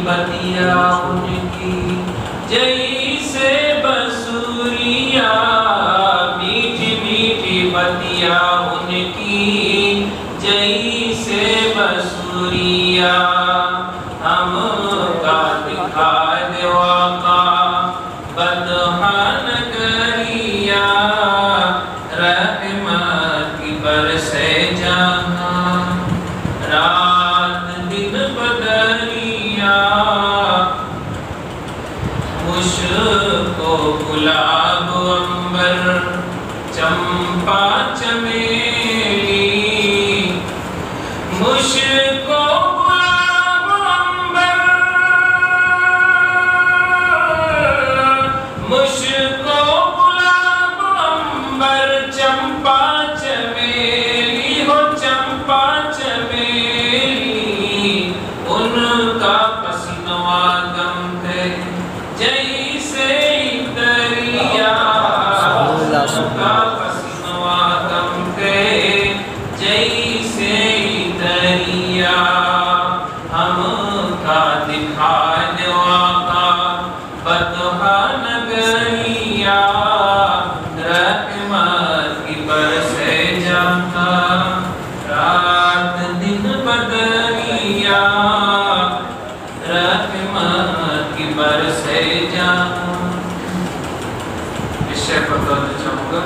बतिया उनकी जैसे बसुरिया, मीठी मीठी बतिया उनकी जैसे बसुरिया। हमका दिखा देवा का बदहान गरिया, रहमत की बरसे जहां रात दिन बदरिया। मुझको गुलाब अंबर चंपा चमेली, मुझको गुलाब अंबर, मुझको गुलाब अंबर चंपा चमेली हो चंपा चमेली। उनका पसीनवा गम है जैसे दरिया, उनका पसीनवा गम है जैसे दरिया। हमका दिखा देवा का बदहा नगरिया, रहमत की बरसे जहां रात दिन बदरिया, रहमत की बरसे जहां। इस शेर पर कहना चाहूँगा,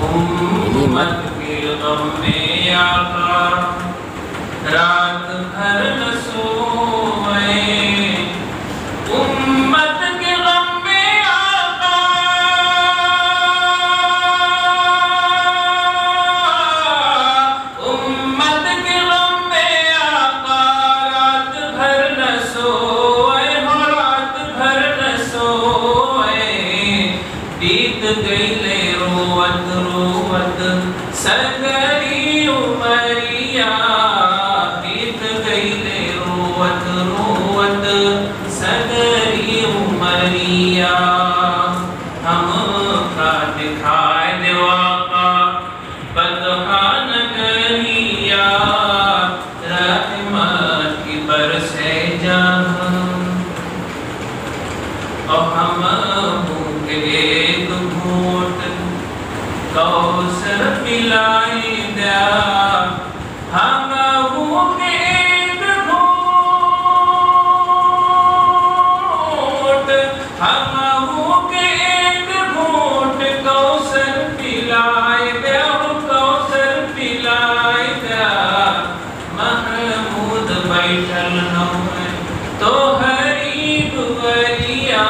उम्मत के गम में आका रात भर न सोए, उम्मत के गम में आका उम्मत के गम में आका रात भर न सोए हो रात भर न सोए। बीत गईले रोवत रोवत सगरी उमरिया, बीत गईले रोवत रोवत सगरी उमरिया। हमका दिखाए देवा का बदहा नगरिया, रहमत की बरसे जहां। और हम भूखे एक घूंट कौसर पिलाई दिया, हम भूखे एक घूंट, हम भूखे एक घूंट कौसर पिलाई दिया, कौसर पिलाई दिया। महमूद बैठल नौए तो हरी दुआरिया,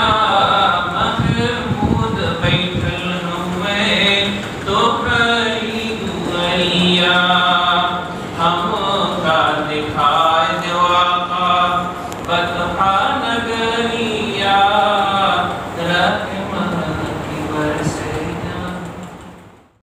महमूद बैठल नौए तो हरी दुआरिया।